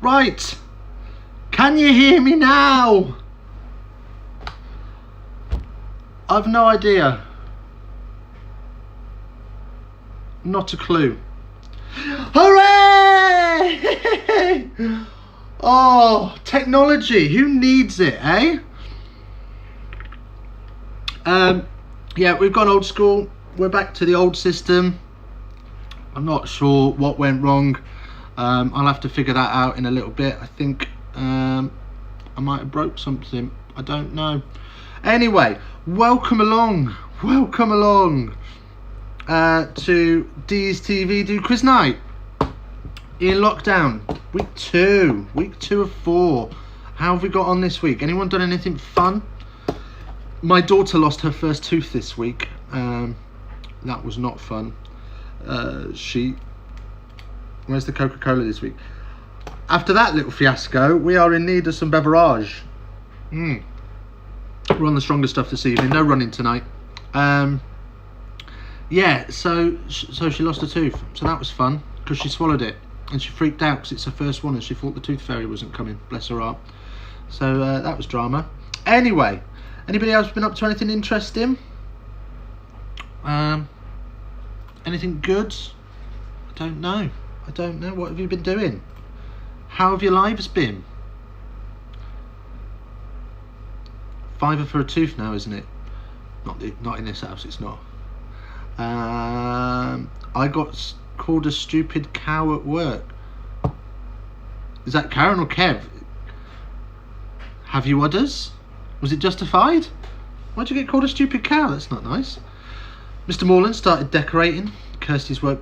Right, can you hear me now? I've no idea. Not a clue. Hooray! Oh, technology, who needs it, eh? Yeah, we've gone old school. We're back to the old system. I'm not sure what went wrong. I'll have to figure that out in a little bit. I think I might have broke something. I don't know. Anyway, welcome along to Dees TV Do Quiz Night in lockdown, week two of 4. How have we got on this week? Anyone done anything fun? My daughter lost her first tooth this week. That was not fun. Where's the Coca-Cola this week? After that little fiasco, we are in need of some beverage. We're on the stronger stuff this evening. No running tonight. Yeah, so she lost a tooth. So that was fun because she swallowed it and she freaked out because it's her first one and she thought the tooth fairy wasn't coming. Bless her heart. So that was drama. Anyway, anybody else been up to anything interesting? Anything good? I don't know. What have you been doing? How have your lives been? £5 for a tooth now, isn't it? Not in this house, it's not. I got called a stupid cow at work. Is that Karen or Kev? Have you others? Was it justified? Why'd you get called a stupid cow? That's not nice. Mr. Morland started decorating. Kirsty's work.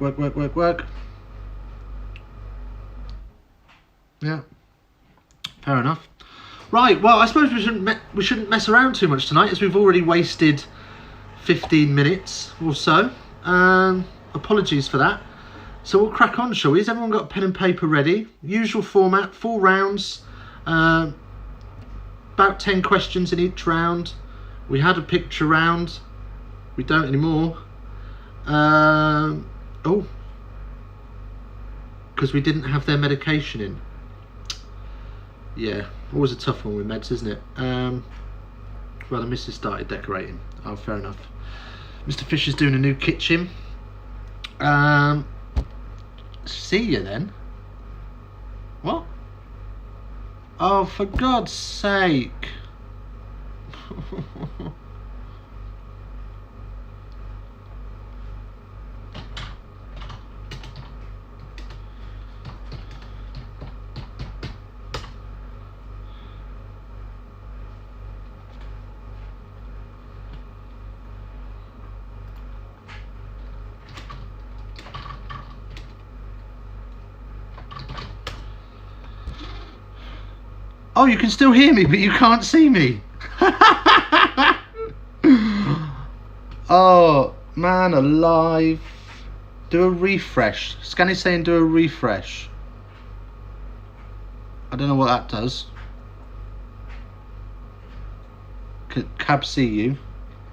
Yeah, fair enough. Right, well, I suppose we shouldn't mess around too much tonight, as we've already wasted 15 minutes or so. Apologies for that. So we'll crack on, shall we? Has everyone got a pen and paper ready? Usual format, 4 rounds, about 10 questions in each round. We had a picture round. We don't anymore. Because we didn't have their medication in. Yeah, always a tough one with meds, isn't it? Well, the missus started decorating. Oh, fair enough. Mr. Fisher's doing a new kitchen. See you then. What? Oh, for God's sake. Oh, you can still hear me, but you can't see me. Oh, man alive. Do a refresh. Scanny's saying do a refresh. I don't know what that does. Can Cab see you?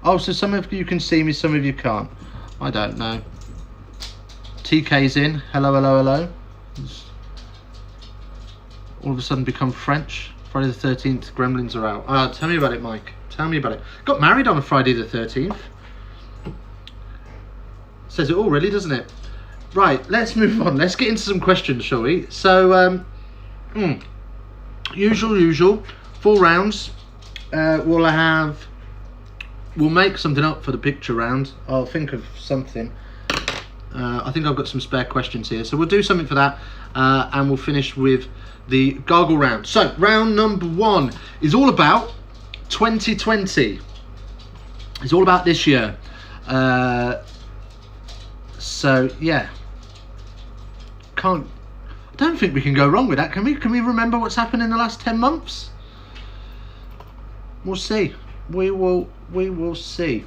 Oh, so some of you can see me, some of you can't. I don't know. TK's in. Hello. All of a sudden become French. Friday the 13th, Gremlins are out. Tell me about it, Mike. Tell me about it. Got married on a Friday the 13th. Says it all, really, doesn't it? Right, let's move on. Let's get into some questions, shall we? So, usual. 4 rounds. We'll make something up for the picture round. I'll think of something. I think I've got some spare questions here, so we'll do something for that, and we'll finish with the gargle round. So round number 1 is all about 2020. It's all about this year. So yeah, I don't think we can go wrong with that, can we? Can we remember what's happened in the last 10 months? We'll see. We will see.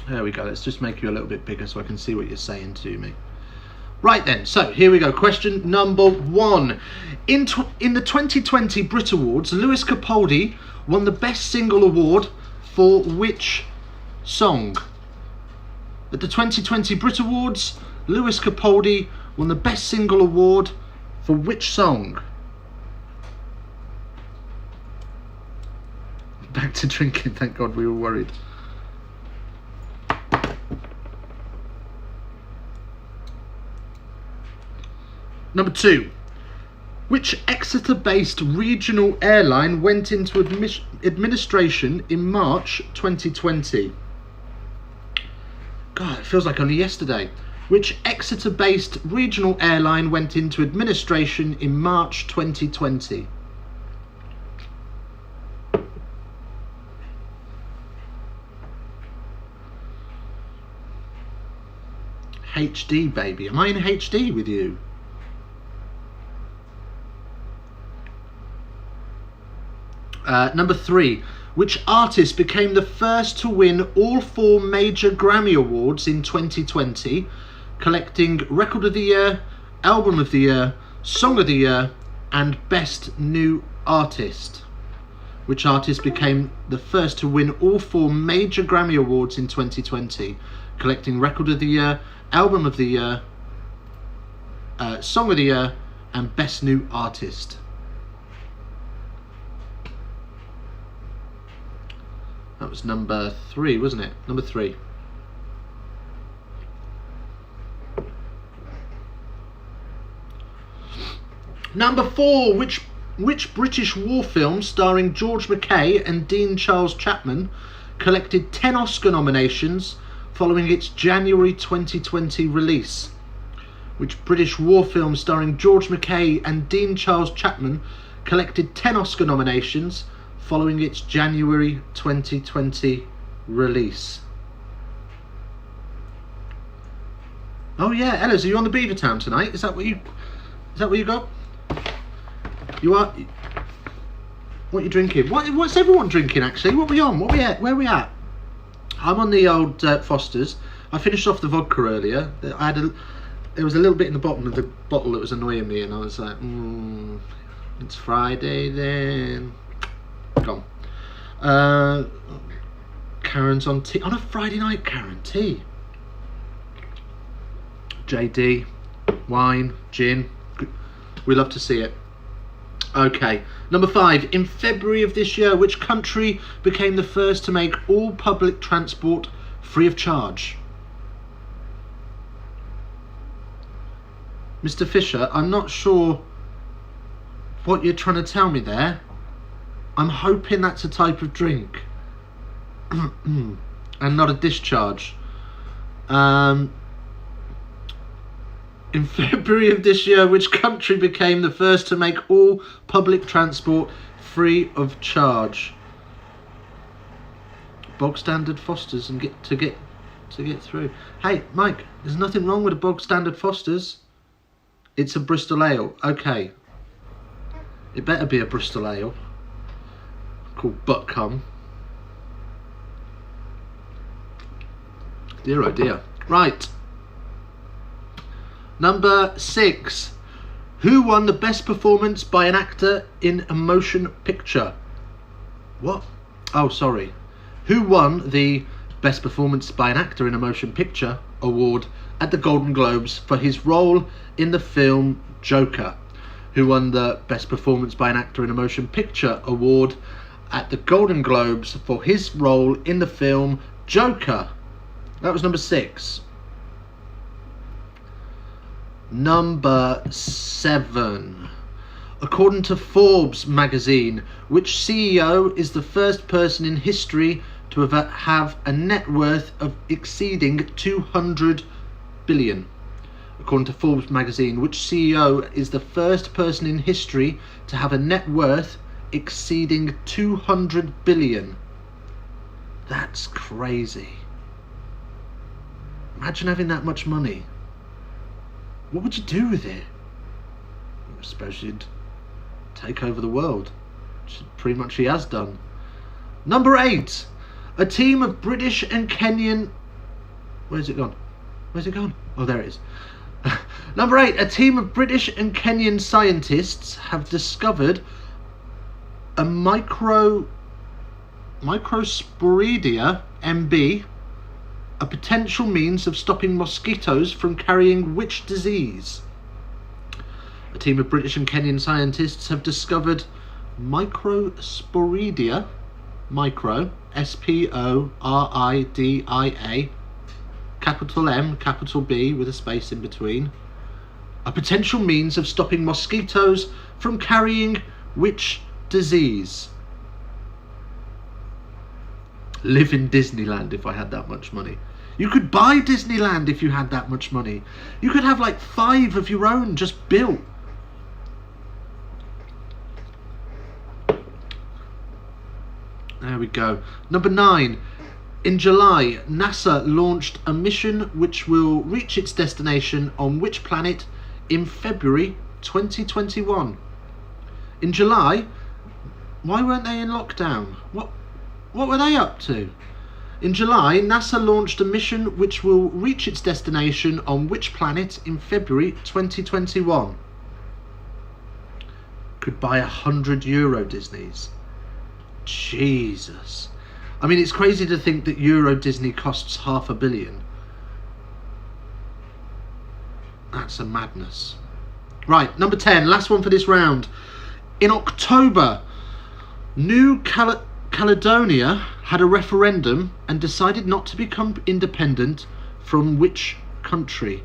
There we go. Let's just make you a little bit bigger so I can see what you're saying to me. Right then, so here we go. Question number 1. In the 2020 Brit Awards, Lewis Capaldi won the Best Single Award for which song. At the 2020 Brit Awards, Lewis Capaldi won the Best Single Award for which song? Back to drinking, thank God, we were worried. Number 2. Which Exeter-based regional airline went into administration in March 2020? God, it feels like only yesterday. Which Exeter-based regional airline went into administration in March 2020? HD, baby. Am I in HD with you? Number 3. Which artist became the first to win all 4 major Grammy Awards in 2020, collecting Record of the Year, Album of the Year, Song of the Year, and Best New Artist? Which artist became the first to win all 4 major Grammy Awards in 2020, collecting Record of the Year, Album of the Year, Song of the Year, and Best New Artist? That was number 3, wasn't it? Number 3. Number 4. Which British war film starring George Mackay and Dean Charles Chapman collected 10 Oscar nominations following its January 2020 release? Which British war film starring George Mackay and Dean Charles Chapman collected 10 Oscar nominations following its January 2020 release? Oh yeah, Ellis, are you on the Beavertown tonight? Is that what you got? You are. What are you drinking? What's everyone drinking actually? What are we on? What are we at? Where are we at? I'm on the old Foster's. I finished off the vodka earlier. There was a little bit in the bottom of the bottle that was annoying me, and I was like, it's Friday then. Gone. Karen's on tea on a Friday night. Karen, tea. JD, wine, gin. We love to see it. Okay, number 5. In February of this year, which country became the first to make all public transport free of charge? Mr. Fisher, I'm not sure what you're trying to tell me there. I'm hoping that's a type of drink and not a discharge. In February of this year, which country became the first to make all public transport free of charge? Bog standard Fosters and get through. Hey, Mike, there's nothing wrong with a bog standard Fosters. It's a Bristol Ale. Okay. It better be a Bristol Ale. Called Buttcombe. Dear oh dear. Right. Number 6. Who won the best performance by an actor in a motion picture? What? Oh, sorry. Who won the best performance by an actor in a motion picture award at the Golden Globes for his role in the film Joker? Who won the best performance by an actor in a motion picture award at the Golden Globes for his role in the film Joker? That was number 6. Number 7. According to Forbes magazine, which CEO is the first person in history to have a net worth of exceeding 200 billion? According to Forbes magazine, which CEO is the first person in history to have a net worth exceeding 200 billion? That's crazy. Imagine having that much money. What would you do with it? I suppose you'd take over the world, which pretty much he has done. Number 8. A team of British and Kenyan... Where's it gone? Where's it gone? Oh, there it is. Number 8. A team of British and Kenyan scientists have discovered a Microsporidia MB A potential means of stopping mosquitoes from carrying which disease? A team of British and Kenyan scientists have discovered microsporidia, micro, S-P-O-R-I-D-I-A, capital M, capital B with a space in between. A potential means of stopping mosquitoes from carrying which disease? Live in Disneyland if I had that much money. You could buy Disneyland if you had that much money. You could have like 5 of your own just built. There we go. Number 9. In July, NASA launched a mission which will reach its destination on which planet in February 2021? In July? Why weren't they in lockdown? What were they up to? In July, NASA launched a mission which will reach its destination on which planet in February 2021? Could buy €100 Disneys. Jesus. I mean, it's crazy to think that Euro Disney costs $500 million. That's a madness. Right, number 10, last one for this round. In October, New Caledonia had a referendum and decided not to become independent from which country?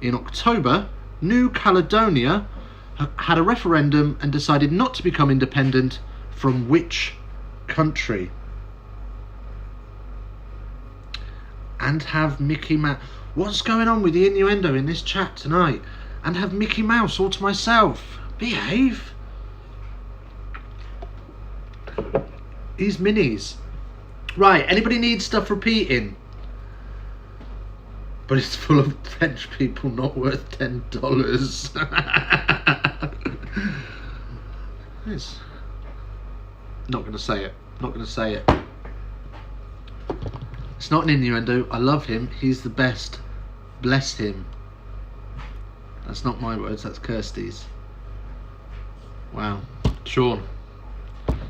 In October, New Caledonia had a referendum and decided not to become independent from which country? And have Mickey Mouse. What's going on with the innuendo in this chat tonight? And have Mickey Mouse all to myself. Behave. These minis. Right, anybody need stuff repeating? But it's full of French people not worth $10. It's not going to say it. Not going to say it. It's not an innuendo. I love him. He's the best. Bless him. That's not my words. That's Kirsty's. Wow. Sean.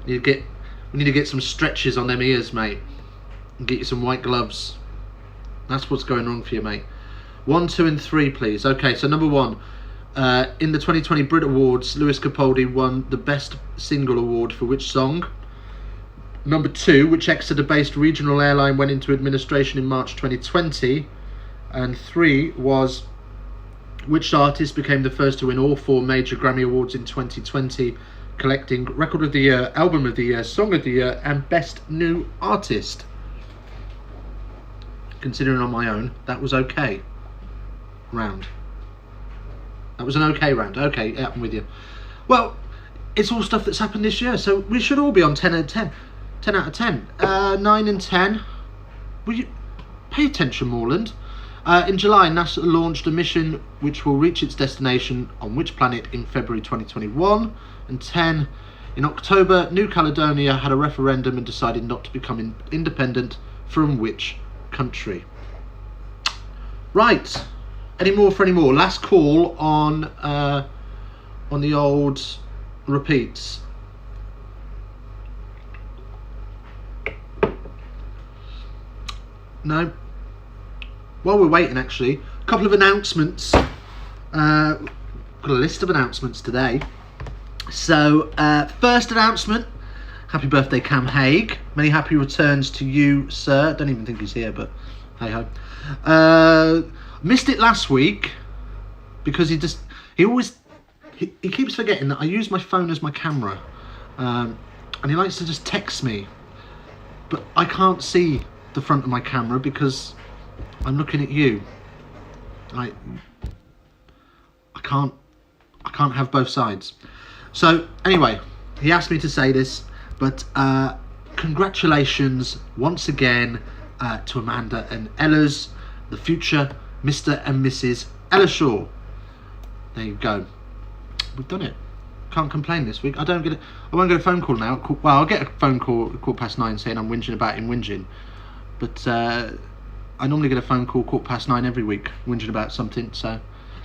We need to get some stretches on them ears, mate. And get you some white gloves. That's what's going on for you, mate. 1, 2 and 3, please. Okay, so number 1. In the 2020 Brit Awards, Lewis Capaldi won the Best Single Award for which song? Number 2, which Exeter-based regional airline went into administration in March 2020? And 3 was, which artist became the first to win all 4 major Grammy Awards in 2020, collecting Record of the Year, Album of the Year, Song of the Year, and Best New Artist? Considering on my own, that was okay. Round. That was an okay round. Okay, yeah, I'm with you. Well, it's all stuff that's happened this year, so we should all be on 10 out of 10. 10 out of 10. 9 and 10. Will you pay attention, Moreland? In July, NASA launched a mission which will reach its destination on which planet in February 2021? And 10. In October, New Caledonia had a referendum and decided not to become independent from which country? Right. Any more for any more? Last call on the old repeats. No. While we're waiting, actually, a couple of announcements. Got a list of announcements today. So, first announcement. Happy birthday, Cam Haig. Many happy returns to you, sir. Don't even think he's here, but hey ho. Missed it last week because he keeps forgetting that I use my phone as my camera, and he likes to just text me, but I can't see the front of my camera because I'm looking at you. I can't have both sides. So anyway, he asked me to say this, but congratulations once again to Amanda and Ella's, the future Mr. and Mrs. Ella Shaw. There you go. We've done it. Can't complain this week. I won't get a phone call now. Well, I'll get a phone call at 9:15 saying I'm whinging about him whinging. But I normally get a phone call 9:15 every week whinging about something. So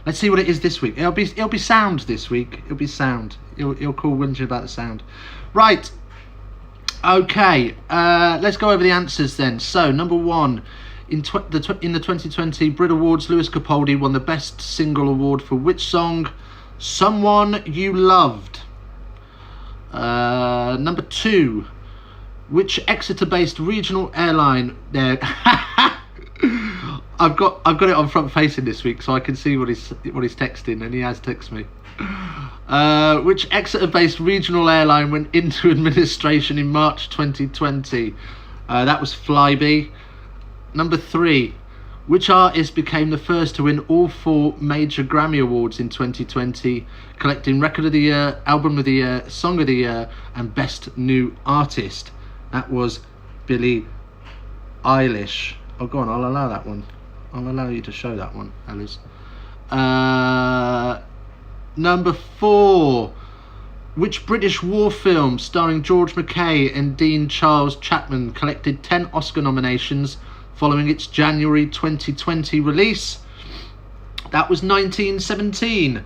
let's see what it is this week. It'll be sound this week. It'll be sound. He'll call whinging about the sound. Right. Okay. Let's go over the answers then. So number 1. In the 2020 Brit Awards, Lewis Capaldi won the Best Single Award for which song? Someone You Loved. Number 2. Which Exeter-based regional airline? There, I've got it on front facing this week, so I can see what he's texting, and he has texted me. Which Exeter-based regional airline went into administration in March 2020? That was Flybe. Number 3. Which artist became the first to win all 4 major Grammy Awards in 2020, collecting Record of the Year, Album of the Year, Song of the Year, and Best New Artist? That was Billie Eilish. Oh, go on, I'll allow that one. I'll allow you to show that one, Alice. Number 4. Which British war film starring George Mackay and Dean Charles Chapman collected 10 Oscar nominations following its January 2020 release? That was 1917.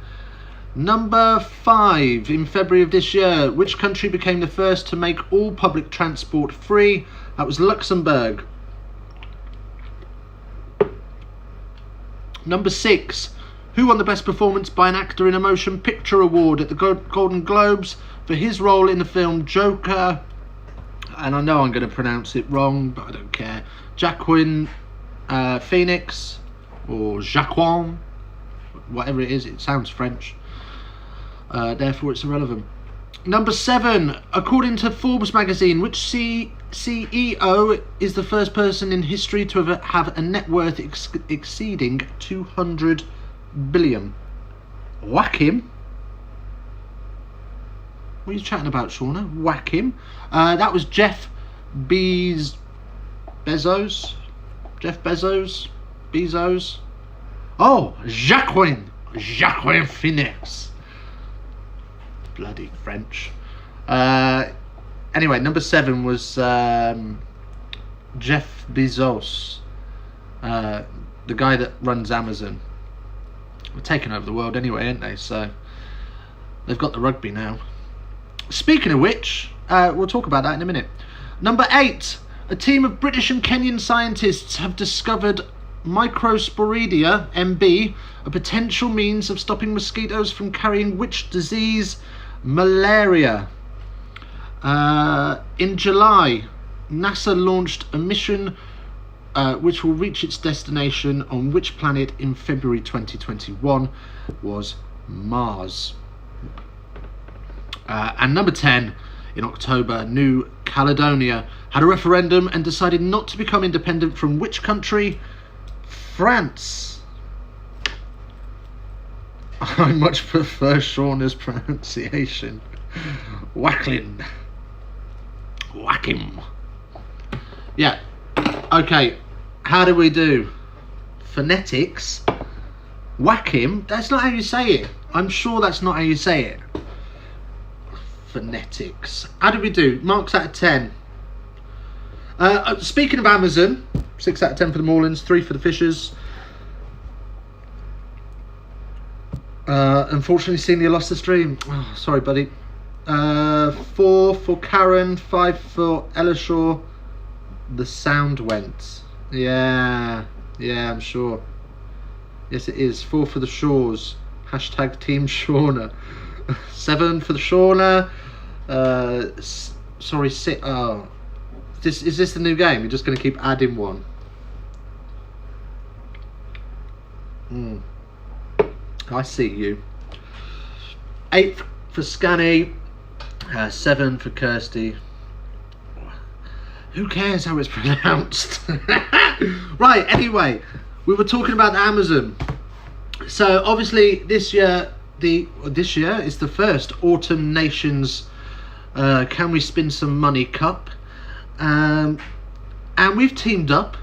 Number 5. In February of this year, which country became the first to make all public transport free? That was Luxembourg. Number 6. Who won the Best Performance by an Actor in a Motion Picture Award at the Golden Globes for his role in the film Joker? And I know I'm going to pronounce it wrong, but I don't care. Joaquin Phoenix, or Jacquin, whatever it is, it sounds French. Therefore it's irrelevant. Number 7. According to Forbes magazine, which CEO is the first person in history to have a net worth exceeding 200 billion? Whack him. What are you chatting about, Shauna? Whack him. That was Jeff Bezos. Jeff Bezos. Bezos. Oh, Joaquin Phoenix. Bloody French. Anyway, number 7 was Jeff Bezos, the guy that runs Amazon. They're taking over the world anyway, aren't they? So they've got the rugby now. Speaking of which, we'll talk about that in a minute. Number 8. A team of British and Kenyan scientists have discovered Microsporidia MB, a potential means of stopping mosquitoes from carrying which disease? Malaria. In July, NASA launched a mission which will reach its destination on which planet in February 2021? Was Mars. And number 10, in October, New Caledonia had a referendum and decided not to become independent from which country? France. I much prefer Shauna's pronunciation. Wacklin. Whack him. Yeah. Okay. How do we do? Phonetics. Whack him. That's not how you say it. I'm sure that's not how you say it. Phonetics. How do we do? Marks out of 10. Speaking of Amazon, 6 out of 10 for the Morlands, 3 for the Fishers. Unfortunately, Senior lost the stream. Oh, sorry, buddy. 4 for Karen, 5 for Ellishaw. The sound went. Yeah, I'm sure. Yes, it is. 4 for the Shaws. Hashtag Team Shauna. 7 for the Shauna. Sorry, 6. Oh, is this the new game? You're just going to keep adding one. I see you. 8 for Scanny. 7 for Kirsty. Who cares how it's pronounced? Right, anyway, we were talking about Amazon. So obviously this year is the first Autumn Nations Can We Spin Some Money Cup. And we've teamed up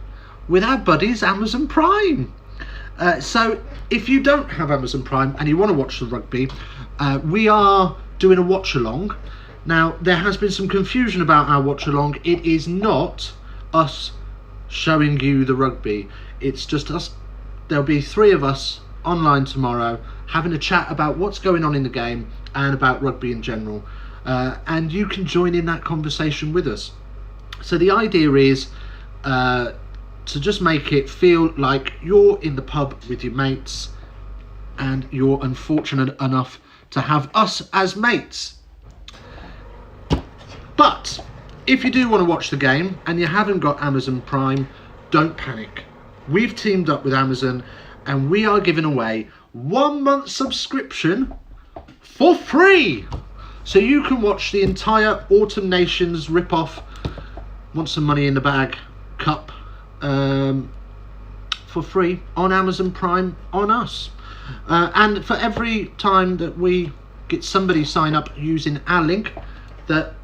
with our buddies Amazon Prime. So if you don't have Amazon Prime and you want to watch the rugby, we are doing a watch along. Now, there has been some confusion about our watch along. It is not us showing you the rugby. It's just us. There'll be 3 of us online tomorrow having a chat about what's going on in the game and about rugby in general. And you can join in that conversation with us. So the idea is to to just make it feel like you're in the pub with your mates and you're unfortunate enough to have us as mates. But if you do want to watch the game and you haven't got Amazon Prime, don't panic. We've teamed up with Amazon and we are giving away 1 month subscription for free. So you can watch the entire Autumn Nations rip-off Want Some Money in the Bag Cup for free on Amazon Prime on us. And for every time that we get somebody sign up using our link that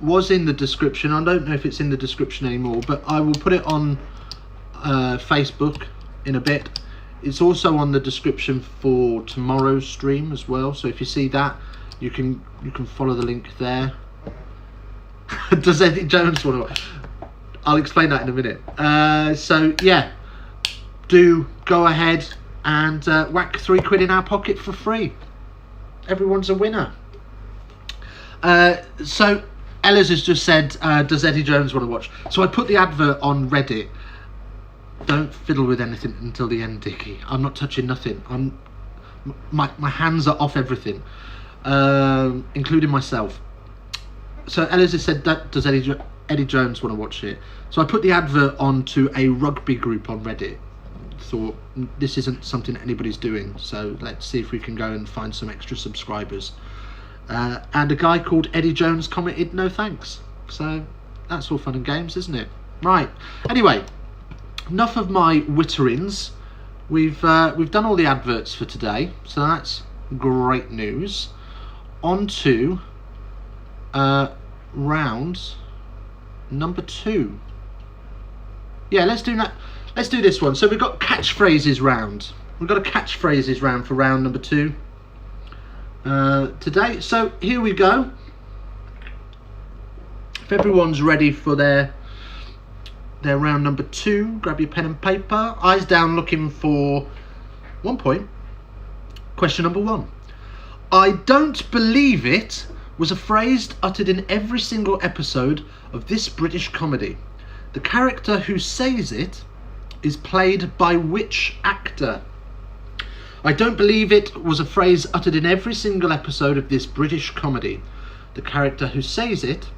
was in the description, I don't know if it's in the description anymore, but I will put it on Facebook in a bit. It's also on the description for tomorrow's stream as well, so if you see that, you can follow the link there. Does Eddie Jones want to? I'll explain that in a minute. So yeah, do go ahead and whack £3 in our pocket for free. Everyone's a winner. So Ella's has just said, does Eddie Jones want to watch? So I put the advert on Reddit. Don't fiddle with anything until the end, Dickie. I'm not touching nothing. My hands are off everything, including myself. So Ella's has said, does Eddie Jones want to watch it? So I put the advert onto a rugby group on Reddit. Thought this isn't something anybody's doing, so let's see if we can go and find some extra subscribers. And a guy called Eddie Jones commented, no thanks. So that's all fun and games, isn't it? Right. Anyway, enough of my witterings. We've done all the adverts for today, so that's great news. On to round number 2. Yeah, let's do that. Let's do this one. So we've got catchphrases round. We've got a catchphrases round for round number 2 today. So here we go. If everyone's ready for their round number 2, grab your pen and paper. Eyes down, looking for 1 point. Question number 1. I don't believe it was a phrase uttered in every single episode of this British comedy. The character who says it is played by which actor? I don't believe it was a phrase uttered in every single episode of this British comedy. The character who says it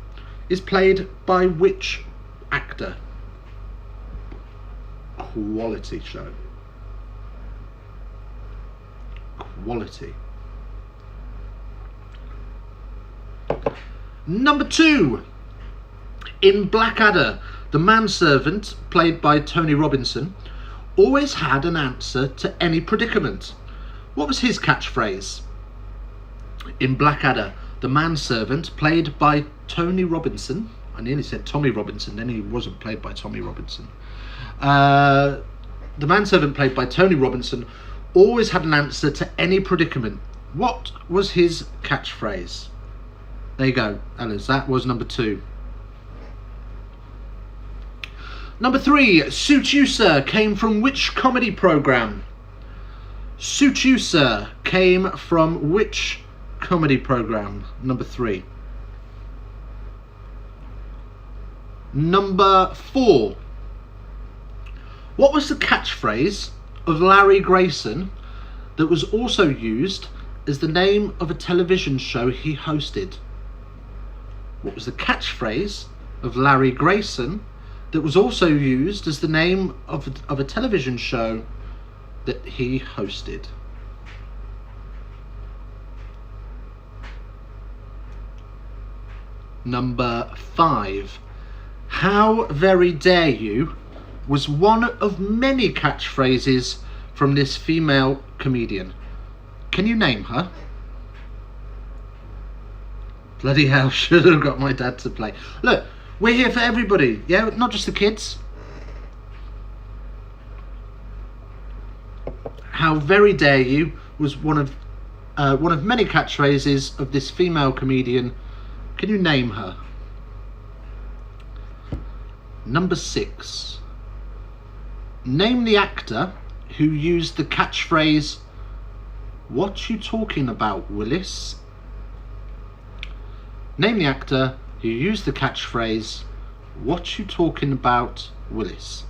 is played by which actor? Quality show. Quality. Number 2. In Blackadder, the manservant, played by Tony Robinson, always had an answer to any predicament. What was his catchphrase? In Blackadder, the manservant, played by Tony Robinson. I nearly said Tommy Robinson, then he wasn't played by Tommy Robinson. The manservant, played by Tony Robinson, always had an answer to any predicament. What was his catchphrase? There you go, Ellis. That was number 2. Number 3. Suit You Sir came from which comedy programme? Suit You Sir came from which comedy programme? Number 3. Number 4. What was the catchphrase of Larry Grayson that was also used as the name of a television show he hosted? What was the catchphrase of Larry Grayson that was also used as the name of a television show that he hosted? Number 5. How very dare you was one of many catchphrases from this female comedian. Can you name her? Bloody hell, should have got my dad to play. Look, we're here for everybody, yeah? Not just the kids. How very dare you was one of many catchphrases of this female comedian. Can you name her? Number 6. Name the actor who used the catchphrase, "What you talking about, Willis?" Name the actor who used the catchphrase, "What you talking about, Willis?"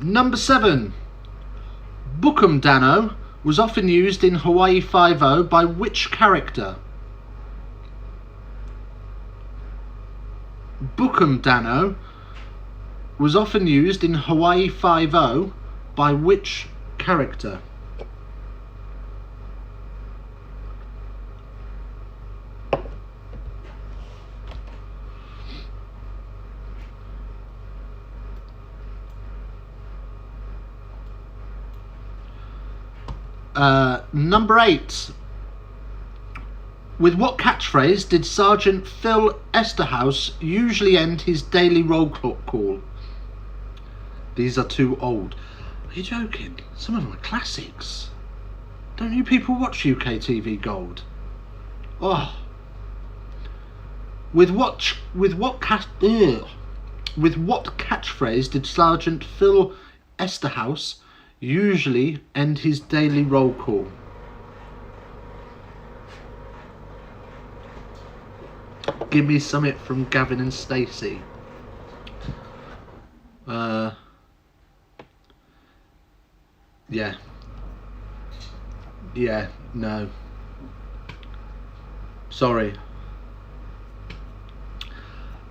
Number 7. Bookum Dano was often used in Hawaii Five-O by which character? Bookum Dano was often used in Hawaii Five-O by which character? Number 8. With what catchphrase did Sergeant Phil Esterhaus usually end his daily roll call? These are too old. Are you joking? Some of them are classics. Don't you people watch UK TV Gold? Oh. With what catchphrase did Sergeant Phil Esterhaus usually end his daily roll call? Give me something from Gavin and Stacey. Yeah, no. Sorry.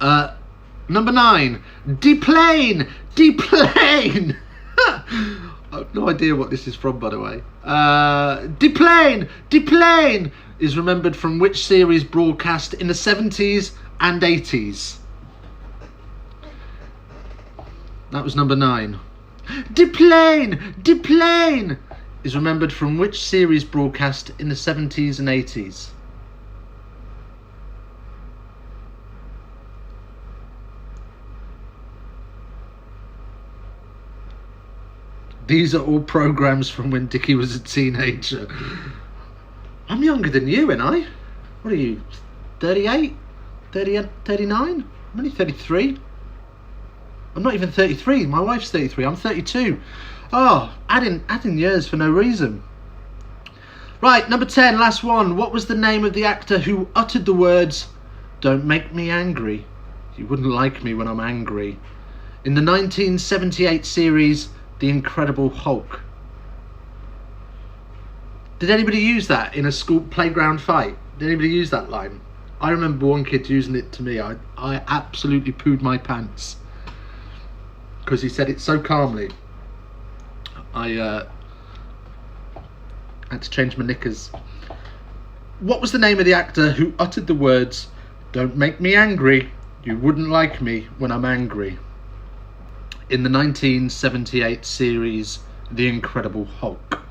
Number 9. Deplane! Deplane! I have no idea what this is from, by the way. Deplane! Deplane! Is remembered from which series broadcast in the 70s and 80s? That was number 9. Deplane! Deplane! Is remembered from which series broadcast in the 70s and 80s? These are all programs from when Dickie was a teenager. I'm younger than you, ain't I? What are you, 38? 30, 39? I'm only 33. I'm not even 33. My wife's 33. I'm 32. Oh, adding years for no reason. Right, number 10, last one. What was the name of the actor who uttered the words, "Don't make me angry. You wouldn't like me when I'm angry," in the 1978 series The Incredible Hulk? Did anybody use that in a school playground fight? Did anybody use that line? I remember one kid using it to me. I absolutely pooed my pants because he said it so calmly. I had to change my knickers. What was the name of the actor who uttered the words, "Don't make me angry, you wouldn't like me when I'm angry," in the 1978 series The Incredible Hulk?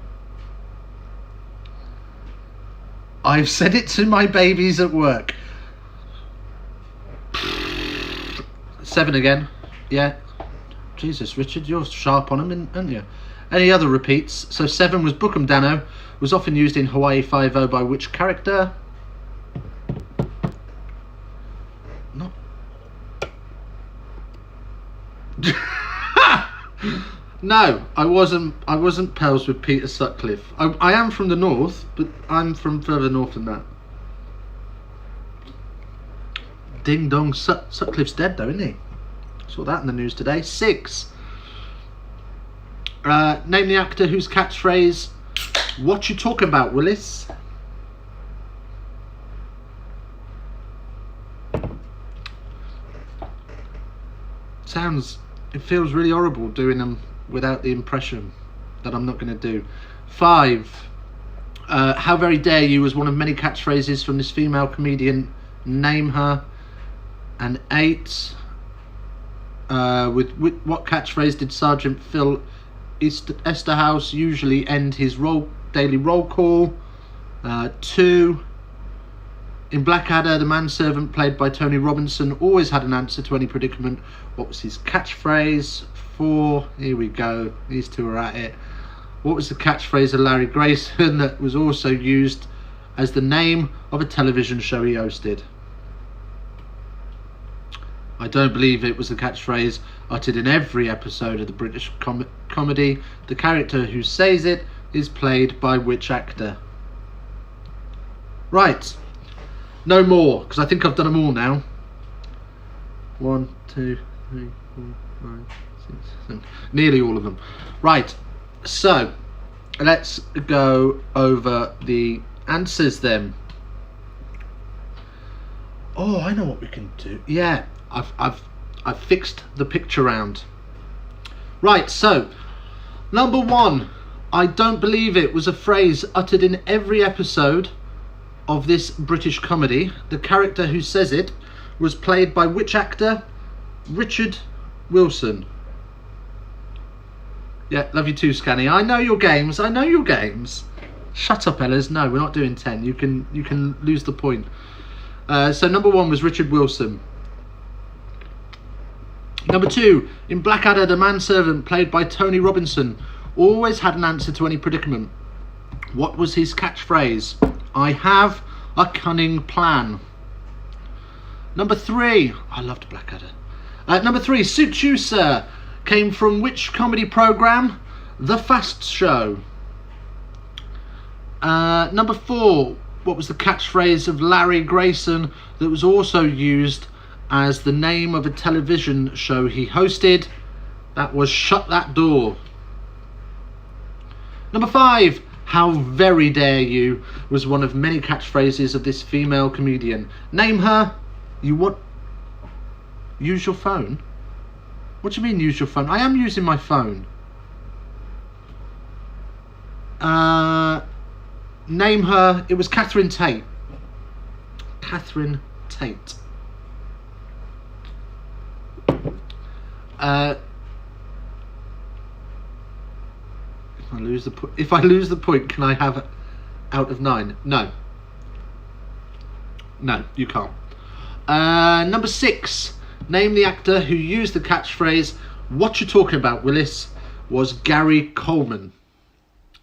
I've said it to my babies at work. 7 again. Yeah. Jesus, Richard, you're sharp on them, aren't you? Any other repeats? So 7 was Bookum Dano, was often used in Hawaii Five-O by which character? Not. No, I wasn't pals with Peter Sutcliffe. I am from the north, but I'm from further north than that. Ding dong, Sutcliffe's dead though, isn't he? Saw that in the news today. 6. Name the actor whose catchphrase, "What you talking about, Willis?" It feels really horrible doing them without the impression that I'm not going to do. 5. How very dare you was one of many catchphrases from this female comedian. Name her. And 8. With what catchphrase did Sergeant Phil Esterhaus usually end his daily roll call? 2. In Blackadder, the manservant played by Tony Robinson always had an answer to any predicament. What was his catchphrase? 4. Here we go. These two are at it. What was the catchphrase of Larry Grayson that was also used as the name of a television show he hosted? I don't believe it was the catchphrase uttered in every episode of the British comedy. The character who says it is played by which actor? Right. No more, because I think I've done them all now. 1, 2, 3. 4, 5, 6, 7. Nearly all of them. Right, so let's go over the answers then. Oh, I know what we can do. Yeah, I've fixed the picture round. Right, so number 1, I don't believe it, was a phrase uttered in every episode of this British comedy. The character who says it was played by which actor? Richard Wilson. Yeah, love you too, Scanny. I know your games. I know your games. Shut up, Ellis. No, we're not doing 10. You can lose the point. So number 1 was Richard Wilson. Number 2, in Blackadder, the manservant played by Tony Robinson always had an answer to any predicament. What was his catchphrase? I have a cunning plan. Number 3, I loved Blackadder. Number 3, Suit You, Sir, came from which comedy programme? The Fast Show. Number 4, what was the catchphrase of Larry Grayson that was also used as the name of a television show he hosted? That was Shut That Door. Number 5, How Very Dare You was one of many catchphrases of this female comedian. Name her. You what? Use your phone? What do you mean use your phone? I am using my phone. Name her. It was Catherine Tate. Catherine Tate. If I lose the point, can I have out of 9? No. No, you can't. Number 6. Name the actor who used the catchphrase "What you talking about, Willis?" was Gary Coleman.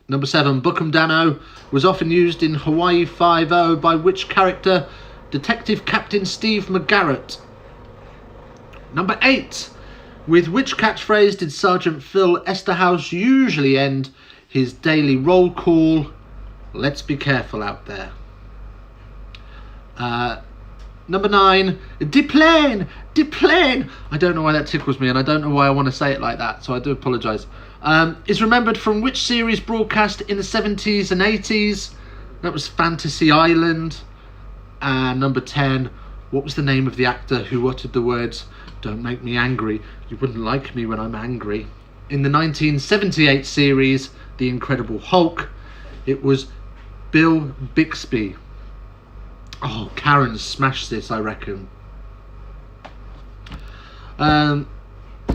Number 7. Buckham Dano was often used in Hawaii Five-0 by which character? Detective Captain Steve McGarrett. Number 8. With which catchphrase did Sergeant Phil Esterhouse usually end his daily roll call? Let's be careful out there. Number 9. Deplane! Deplane! I don't know why that tickles me, and I don't know why I want to say it like that, so I do apologise. Is remembered from which series broadcast in the 70s and 80s? That was Fantasy Island. And number 10. What was the name of the actor who uttered the words, "Don't make me angry, you wouldn't like me when I'm angry"? In the 1978 series, The Incredible Hulk, it was Bill Bixby. Oh, Karen smashed this, I reckon.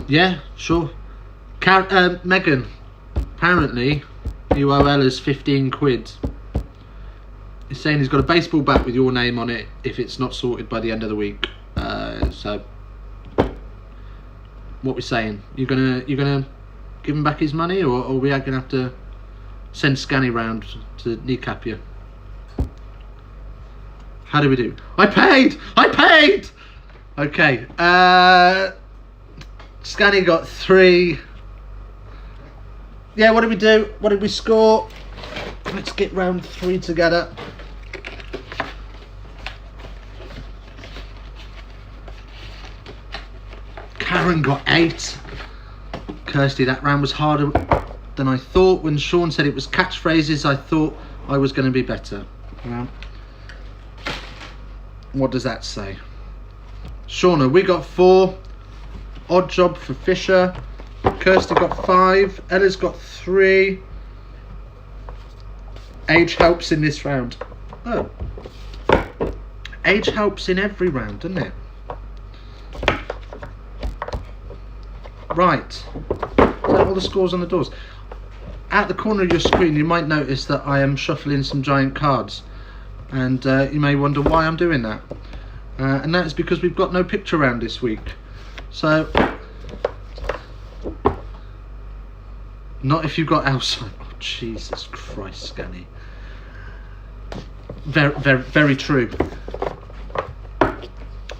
Yeah, sure. Megan, apparently you owe Ella's 15 quid. He's saying he's got a baseball bat with your name on it if it's not sorted by the end of the week. So what we're saying? You're gonna give him back his money, or we are gonna have to send Scanny round to kneecap you? How do we do? I paid! Okay. Scanny got 3. Yeah, what did we do? What did we score? Let's get round 3 together. Karen got 8. Kirsty, that round was harder than I thought. When Sean said it was catchphrases, I thought I was going to be better. Well, what does that say? Shauna, we got 4. Odd job for Fisher. Kirsty got 5. Ella's got 3. Age helps in this round. Oh. Age helps in every round, doesn't it? Right. Is that all the scores on the doors? At the corner of your screen, you might notice that I am shuffling some giant cards. And you may wonder why I'm doing that. And that is because we've got no picture round this week. So, not if you've got Alzheimer's. Oh, Jesus Christ, Scanny. Very true.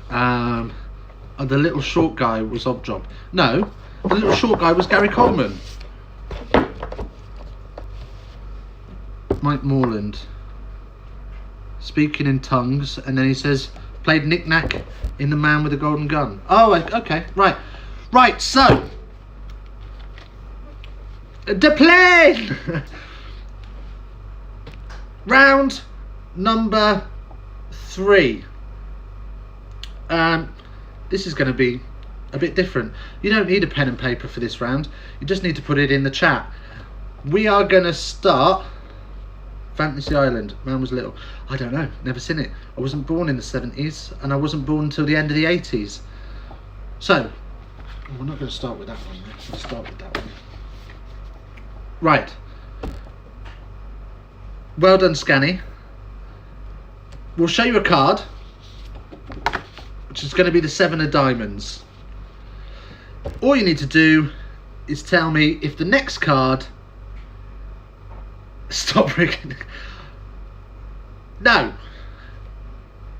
The little short guy was Odd Job. No, the little short guy was Gary Coleman. Mike Morland. Speaking in tongues, and then he says, played knick-knack in The Man with the Golden Gun. Oh, okay, right. Right, so the plane. Round number 3. This is going to be a bit different. You don't need a pen and paper for this round. You just need to put it in the chat. We are going to start Fantasy Island. Man was little. I don't know. Never seen it. I wasn't born in the 70s, and I wasn't born until the end of the 80s. So, we're not going to start with that one. Let's start with that one. Right. Well done, Scanny. We'll show you a card, which is going to be the 7 of diamonds. All you need to do is tell me if the next card... Stop rigging. No.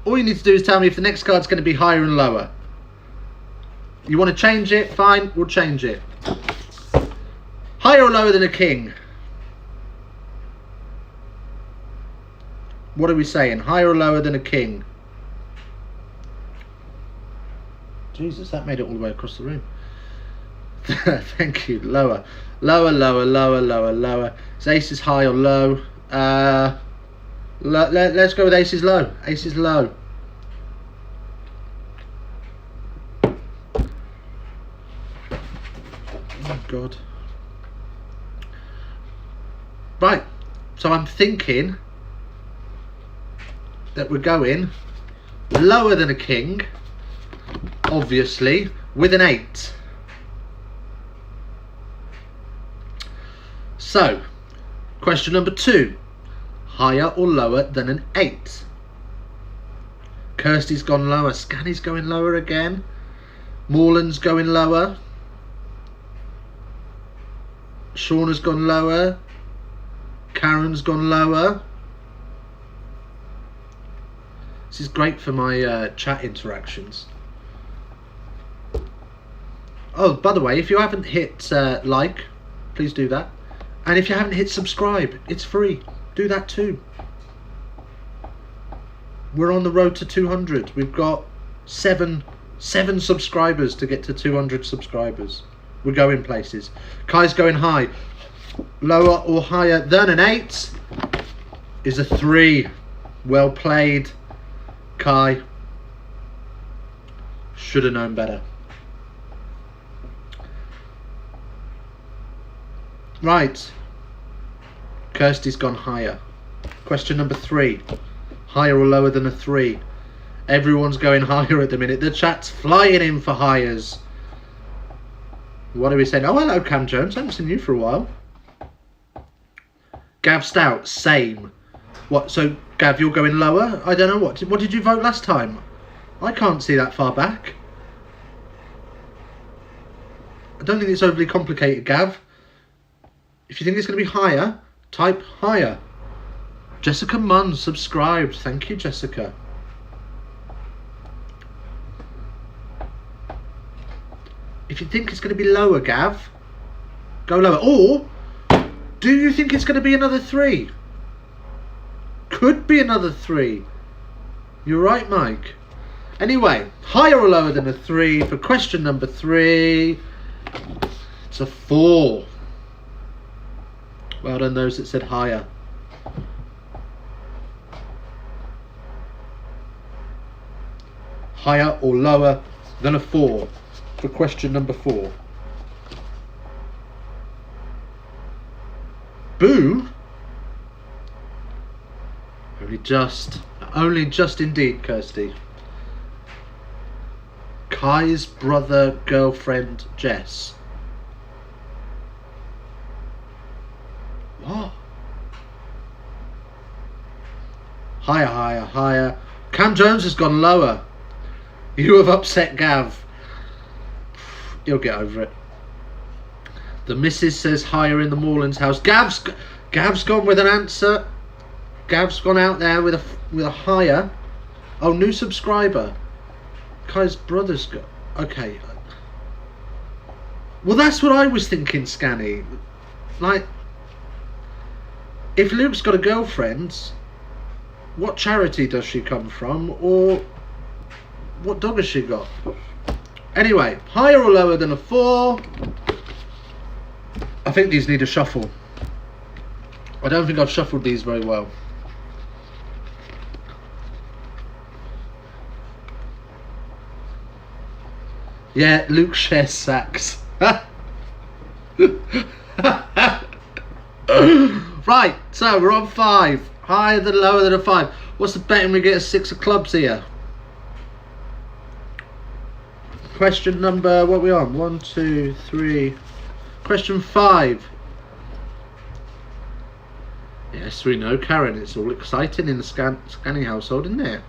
All you need to do is tell me if the next card's going to be higher and lower. You want to change it? Fine, we'll change it. Higher or lower than a king? What are we saying? Higher or lower than a king? Jesus, that made it all the way across the room. Thank you. Lower. Lower, lower, lower, lower, lower. Is aces high or low? Let's go with aces low. Aces low. Oh, God. Right. So I'm thinking that we're going lower than a king, obviously, with an 8. So, question number 2. Higher or lower than an 8? Kirsty's gone lower. Scanny's going lower again. Morland's going lower. Shauna's gone lower. Karen's gone lower. This is great for my chat interactions. Oh, by the way, if you haven't hit like, please do that. And if you haven't hit subscribe, it's free. Do that too. We're on the road to 200. We've got seven subscribers to get to 200 subscribers. We're going places. Kai's going high. Lower or higher than an 8 is a 3. Well played, Kai. Should have known better. Right. Kirsty's gone higher. Question number 3. Higher or lower than a 3? Everyone's going higher at the minute. The chat's flying in for hires. What are we saying? Oh, hello, Cam Jones. I haven't seen you for a while. Gav Stout, same. What? So, Gav, you're going lower? I don't know. What did you vote last time? I can't see that far back. I don't think it's overly complicated, Gav. If you think it's going to be higher, type higher. Jessica Munn subscribed. Thank you, Jessica. If you think it's going to be lower, Gav, go lower. Or do you think it's going to be another 3? Could be another 3. You're right, Mike. Anyway, higher or lower than a 3 for question number 3? It's a 4. Well done those that said higher. Higher or lower than a 4 for question number 4. Boo. Only just indeed, Kirsty. Kai's brother, girlfriend, Jess. What? Higher, higher, higher. Cam Jones has gone lower. You have upset Gav. You'll get over it. The missus says higher in the Morlands house. Gav's gone with an answer. Gav's gone out there with a higher. Oh, new subscriber. Kai's brother's got. Okay. Well, that's what I was thinking, Scanny. Like, if Luke's got a girlfriend, what charity does she come from, or what dog has she got? Anyway, higher or lower than a 4? I think these need a shuffle. I don't think I've shuffled these very well. Yeah, Luke shares sacks. Right, so we're on 5. Higher than lower than a 5. What's the betting we get a 6 of clubs here? Question number, what are we on? 1, 2, 3. Question 5. Yes, we know, Karen. It's all exciting in the scanning household, isn't it?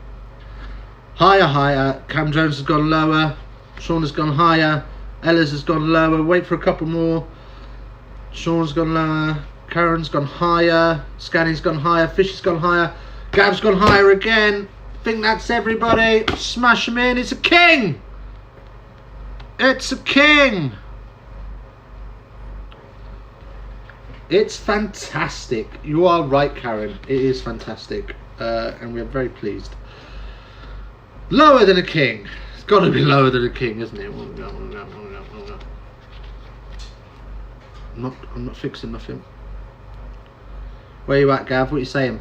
Higher, higher. Cam Jones has gone lower. Sean has gone higher. Ella's has gone lower. Wait for a couple more. Sean's gone lower. Karen's gone higher. Scanning's gone higher. Fish has gone higher. Gav's gone higher again. I think that's everybody. Smash them in. It's a king. It's a king. It's fantastic. You are right, Karen. It is fantastic. And we're very pleased. Lower than a king. It's got to be lower than a king, isn't it? I'm not fixing nothing. Where you at, Gav? What are you saying?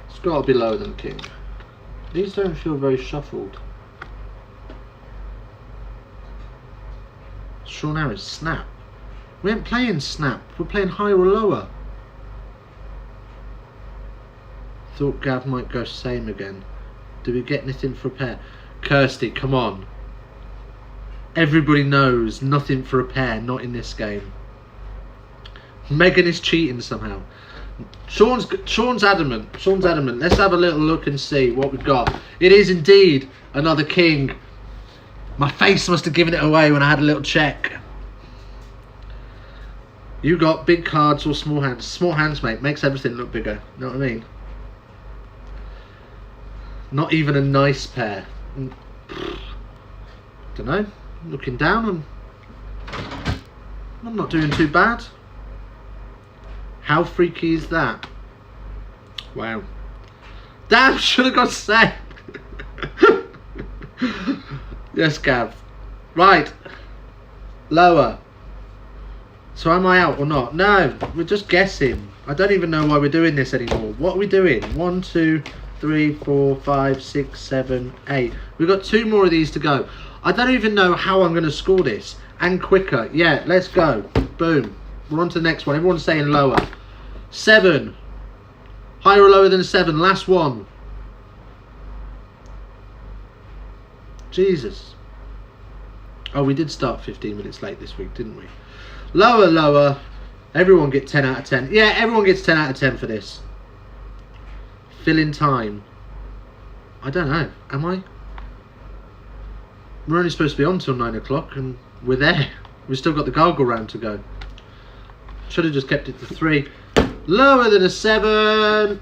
It's got to be lower than a king. These don't feel very shuffled. Sean Harris, snap. We ain't playing snap. We're playing higher or lower. Thought Gav might go same again. Do we get anything for a pair? Kirsty, come on. Everybody knows nothing for a pair, not in this game. Megan is cheating somehow. Sean's adamant. Sean's adamant. Let's have a little look and see what we've got. It is indeed another king. My face must have given it away when I had a little check. You got big cards or small hands? Small hands, mate. Makes everything look bigger. You know what I mean? Not even a nice pair. Don't know. Looking down, I'm not doing too bad. How freaky is that? Wow. Damn, should have got saved. Yes, Gav. Right. Lower. So am I out or not? No, we're just guessing. I don't even know why we're doing this anymore. What are we doing? 1, 2, 3, 4, 5, 6, 7, 8. We've got 2 more of these to go. I don't even know how I'm going to score this. And quicker. Yeah, let's go. Boom. We're on to the next one. Everyone's saying lower. 7. Higher or lower than a 7. Last one. Jesus. Oh, we did start 15 minutes late this week, didn't we? Lower, lower. Everyone get 10 out of 10. Yeah, everyone gets 10 out of 10 for this. Fill in time. I don't know. Am I? We're only supposed to be on till 9 o'clock and we're there. We've still got the gargle round to go. Should have just kept it to 3. Lower than a 7.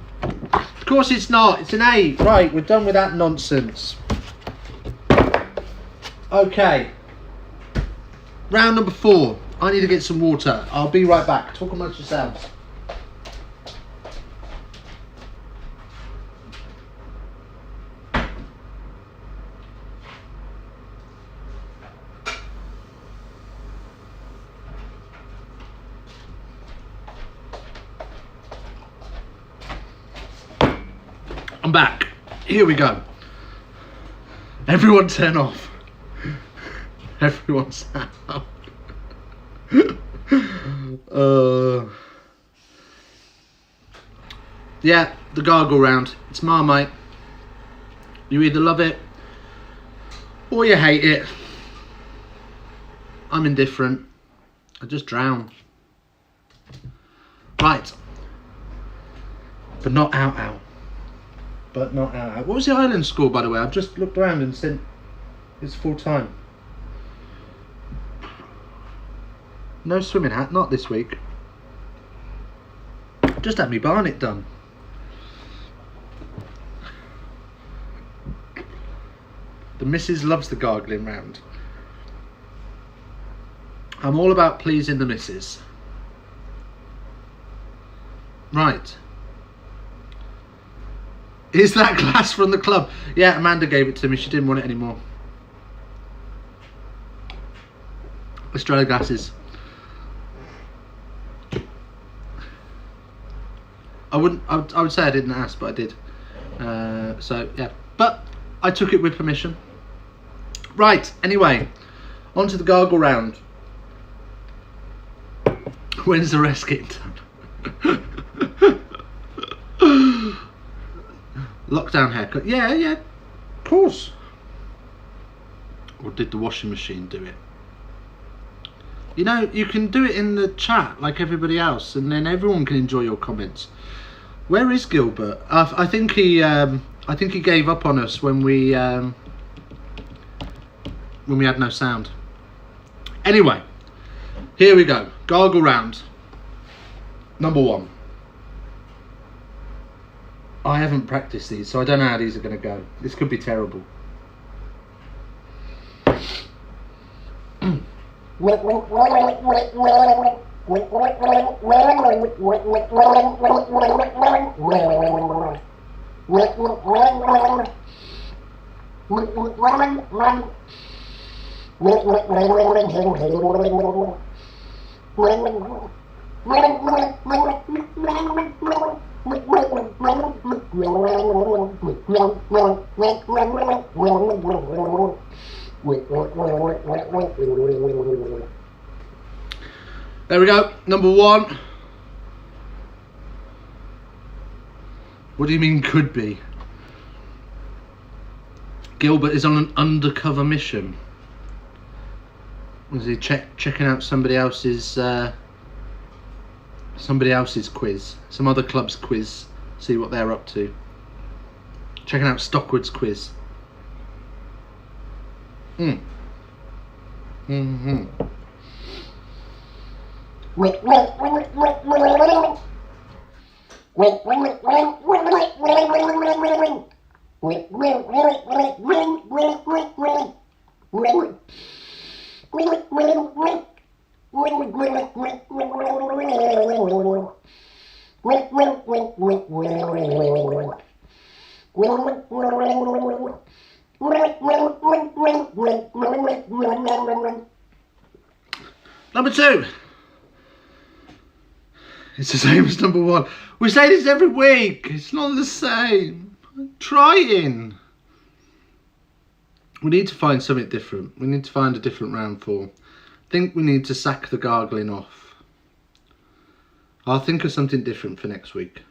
Of course it's not. It's an 8. Right, we're done with that nonsense. Okay. Round number 4. I need to get some water. I'll be right back. Talk amongst yourselves. I'm back. Here we go. Everyone turn off. Everyone stand up. Yeah, the gargle round. It's Marmite. You either love it or you hate it. I'm indifferent. I just drown. Right. But not out. But not out. What was the island score, by the way? I've just looked around and sent it's full time. No swimming hat, not this week. Just had me Barnet done. The missus loves the gargling round. I'm all about pleasing the missus. Right. Is that glass from the club? Yeah, Amanda gave it to me. She didn't want it anymore. Australia glasses. I would say I didn't ask, but I did. So yeah, but I took it with permission. Right. Anyway, on to the gargle round. When's the rest getting done? Lockdown haircut. Yeah, of course. Or did the washing machine do it? You know, you can do it in the chat like everybody else, and then everyone can enjoy your comments. Where is Gilbert? I think he gave up on us when we had no sound. Anyway, here we go. Gargle round. Number 1. I haven't practiced these, so I don't know how these are going to go. This could be terrible. There we go. Number 1. What do you mean could be? Gilbert is on an undercover mission. Was he checking out somebody else's quiz, some other club's quiz, see what they're up to. Checking out Stockwood's quiz. Number 2. It's the same as number 1. We say this every week. It's not the same. I'm trying. We need to find something different. We need to find a different round 4. I think we need to sack the gargling off. I'll think of something different for next week.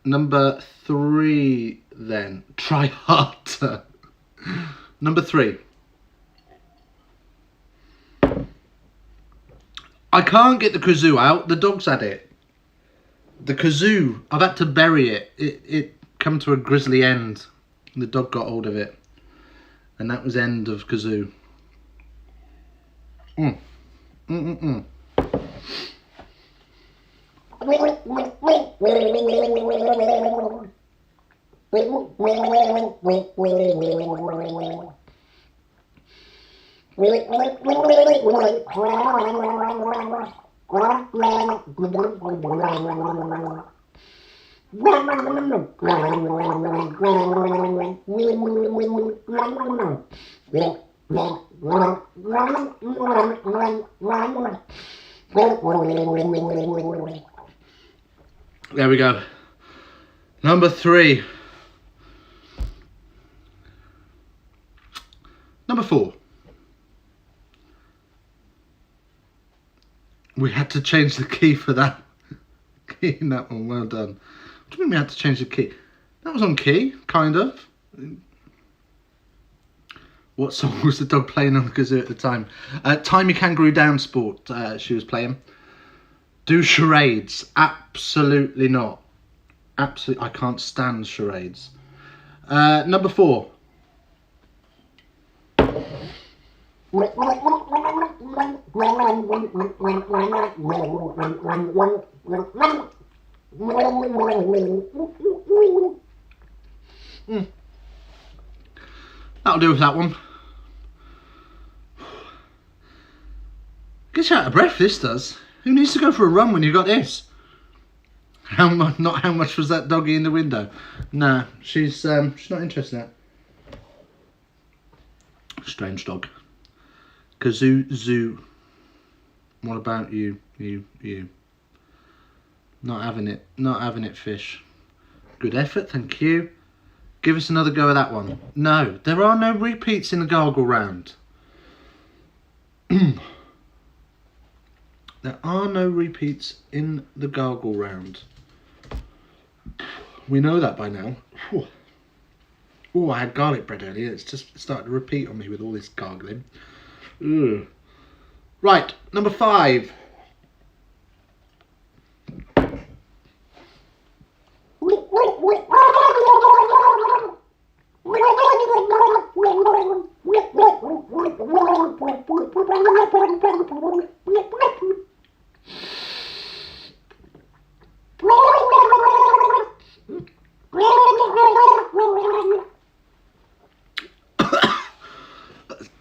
Number 3 then. Try harder. Number 3. I can't get the kazoo out. The dog's had it. The kazoo, I've had to bury it. It come to a grisly end. The dog got hold of it. And that was end of kazoo. There we go. Number 3. Number 4. We had to change the key for that. Key in that one, well done. What do you mean we had to change the key? That was on key, kind of. What song was the dog playing on the kazoo at the time? Timey Kangaroo Down Sport she was playing. Do charades? Absolutely not. Absolutely, I can't stand charades. Number 4. That'll do with that one. Gets you out of breath, this does. Who needs to go for a run when you've got this? How much? Not how much was that doggy in the window? No, she's not interested in that. Strange dog. Kazoo zoo. What about you? You. Not having it. Not having it, fish. Good effort, thank you. Give us another go at that one. No, there are no repeats in the gargle round. There are no repeats in the gargle round. We know that by now. Oh, I had garlic bread earlier. It's just started to repeat on me with all this gargling. Ugh. Right, number 5.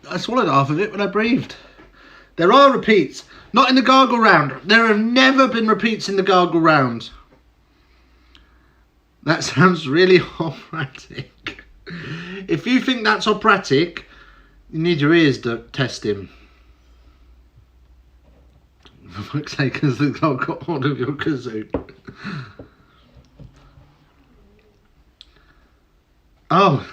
I swallowed half of it when I breathed. There are repeats. Not in the gargle round. There have never been repeats in the gargle round. That sounds really operatic. If you think that's operatic, you need your ears testing. For fuck's sake, has the dog got hold of your kazoo? Oh.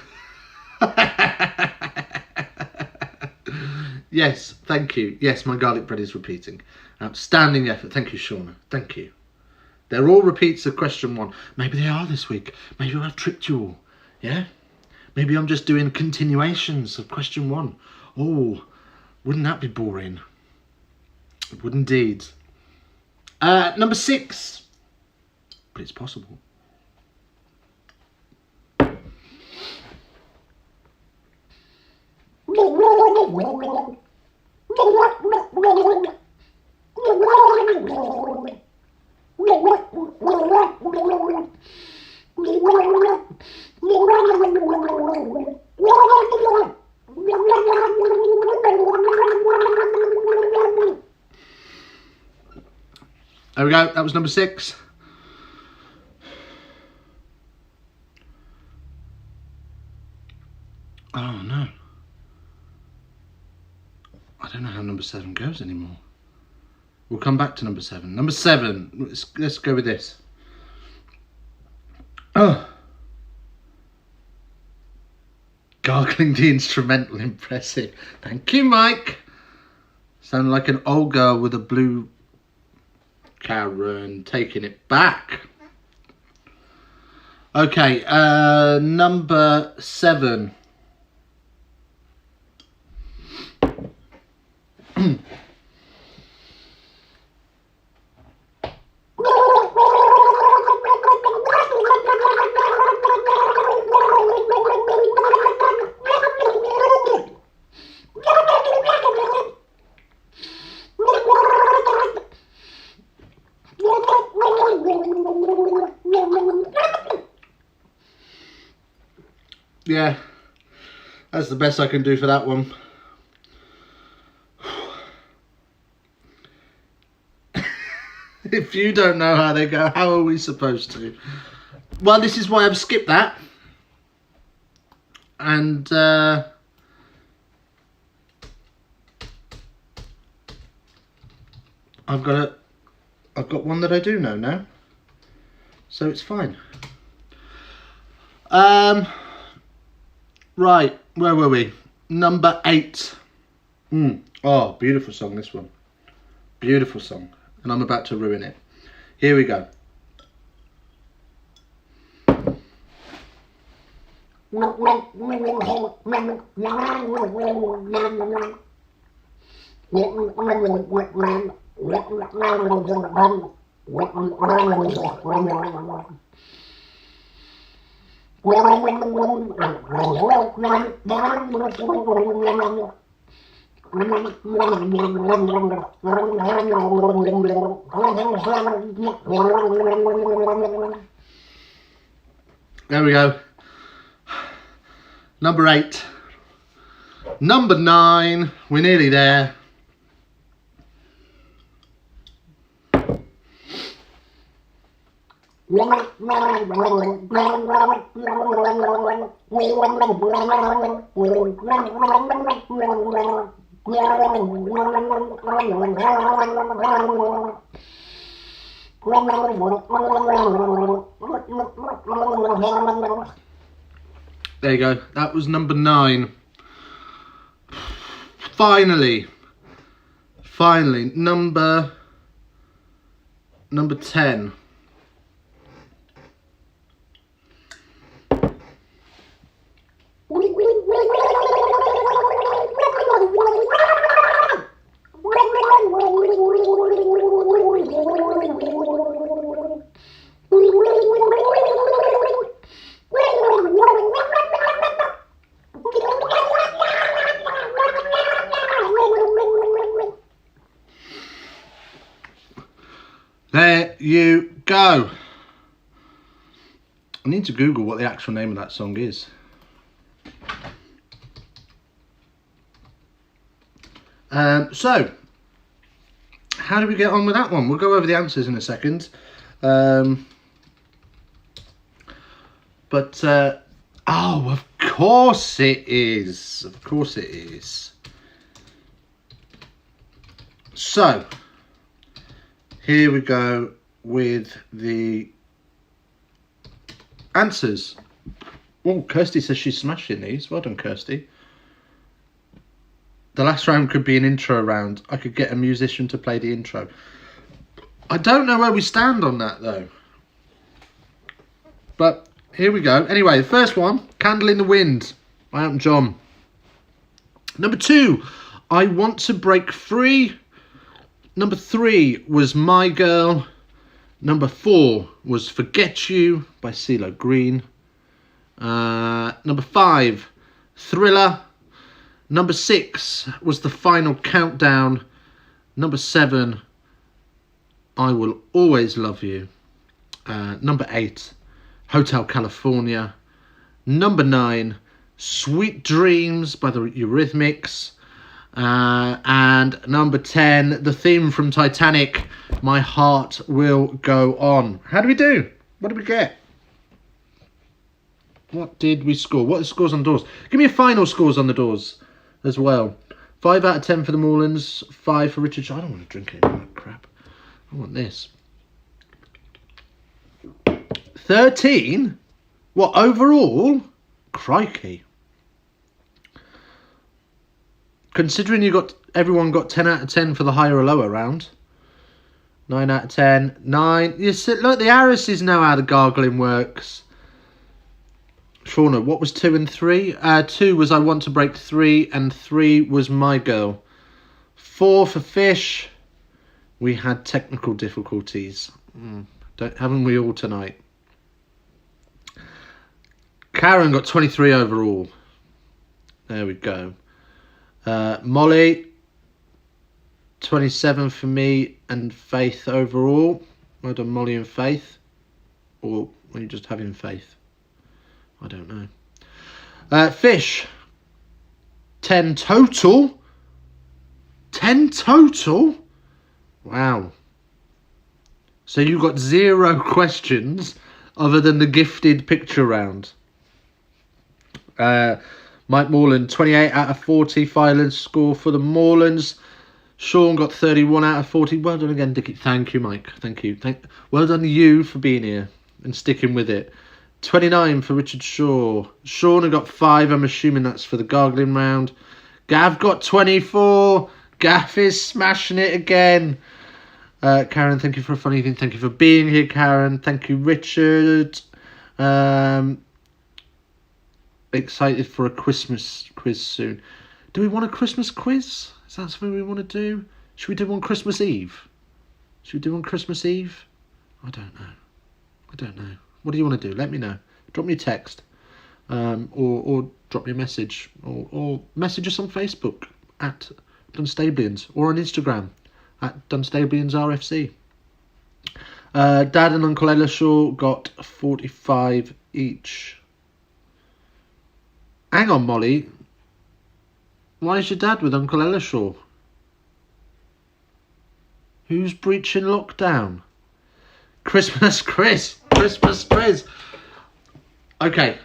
Yes, thank you. Yes, my garlic bread is repeating. Outstanding effort. Thank you, Shauna. Thank you. They're all repeats of question 1. Maybe they are this week. Maybe I've tricked you all. Yeah? Maybe I'm just doing continuations of question 1. Oh, wouldn't that be boring? It would indeed. Number 6. But it's possible. There we go, that was number 6. Oh no. I don't know how number 7 goes anymore. We'll come back to number 7. Number 7, let's go with this. Oh. Gargling the instrumental, impressive. Thank you, Mike. Sound like an old girl with a blue Karen taking it back. Okay, number 7. Yeah, that's the best I can do for that one. If you don't know how they go, how are we supposed to? Well, this is why I've skipped that. And I've got one that I do know now. So it's fine. Right, where were we? Number 8. Oh, beautiful song, this one. Beautiful song. And I'm about to ruin it. Here we go. There we go. Number 8. Number 9. We're nearly there. There you go. That was number 9. Finally, number 10. There you go. I need to Google what the actual name of that song is. So, how do we get on with that one? We'll go over the answers in a second. Oh, of course it is. Of course it is. So, here we go with the answers. Oh, Kirsty says she's smashing these. Well done, Kirsty. The last round could be an intro round. I could get a musician to play the intro. I don't know where we stand on that, though. But here we go. Anyway, the first one, Candle in the Wind by Elton John. Number 2, I Want to Break Free. Number 3 was My Girl. Number 4 was Forget You by CeeLo Green. Number 5, Thriller. Number 6 was The Final Countdown. Number 7, I Will Always Love You. Number 8, Hotel California. Number 9, Sweet Dreams by the Eurythmics. And number 10, the theme from Titanic, My Heart Will Go On. How do we do? What did we get? What did we score? What are the scores on the doors? Give me your final scores on the doors as well. 5 out of 10 for the Morlands, 5 for Richard. I don't want to drink any of that crap. I want this. 13? What, overall? Crikey. Considering everyone got 10 out of 10 for the higher or lower round. 9 out of 10. 9. You see, look, the Harrises know how the gargling works. Shauna, what was 2 and 3? 2 was I Want to Break 3, and 3 was My Girl. 4 for Fish. We had technical difficulties. Haven't we all tonight? Karen got 23 overall. There we go. Molly, 27 for me, and Faith overall. Well done, Molly and Faith. Or are you just having faith? I don't know. Fish, 10 total. 10 total? Wow. So you got 0 questions other than the gifted picture round. Mike Morland, 28 out of 40 final score for the Morlands. Sean got 31 out of 40. Well done again, Dickie. Thank you, Mike. Thank you. Well done to you for being here and sticking with it. 29 for Richard Shaw. Sean got 5. I'm assuming that's for the gargling round. Gav got 24. Gav is smashing it again. Karen, thank you for a funny thing. Thank you for being here, Karen. Thank you, Richard. Excited for a Christmas quiz soon. Do we want a Christmas quiz? Is that something we want to do? Should we do one Christmas Eve? Should we do one Christmas Eve? I don't know. What do you want to do? Let me know. Drop me a text. Or drop me a message. Or message us on Facebook at Dunstablians. Or on Instagram at DunstabliansRFC. Dad and Uncle Ellishaw got 45 each. Hang on, Molly. Why is your dad with Uncle Ellishaw? Who's breaching lockdown? Christmas Chris. Christmas quiz. Okay,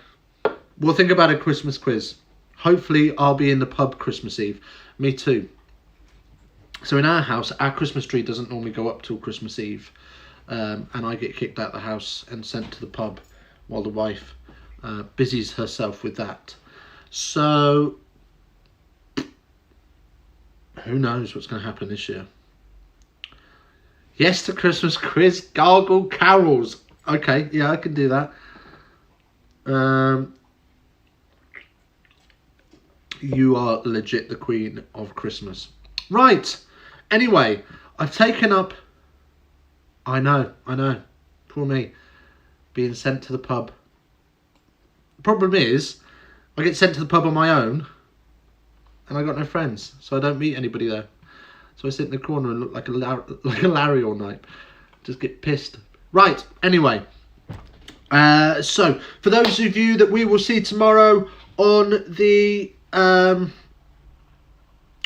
we'll think about a Christmas quiz. Hopefully I'll be in the pub Christmas Eve. Me too. So in our house, our Christmas tree doesn't normally go up till Christmas Eve. And I get kicked out of the house and sent to the pub while the wife busies herself with that. So who knows what's going to happen this year. Yes to Christmas quiz, gargle carols. Okay, yeah, I can do that. You are legit the queen of Christmas. Right. Anyway, I've taken up... I know. Poor me. Being sent to the pub. The problem is, I get sent to the pub on my own, and I got no friends, so I don't meet anybody there. So I sit in the corner and look like a Larry all night. Just get pissed. Right, anyway. So, for those of you that we will see tomorrow on the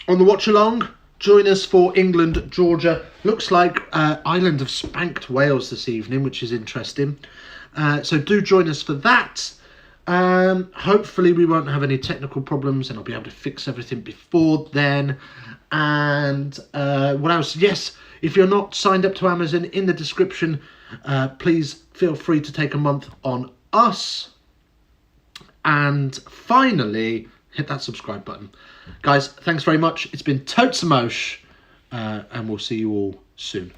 watch along, join us for England, Georgia. Looks like Ireland have spanked Wales this evening, which is interesting. So do join us for that. Hopefully we won't have any technical problems and I'll be able to fix everything before then. And what else? Yes, if you're not signed up to Amazon, in the description, please feel free to take a month on us. And finally, hit that subscribe button. Guys, thanks very much. It's been totes a mosh, and we'll see you all soon.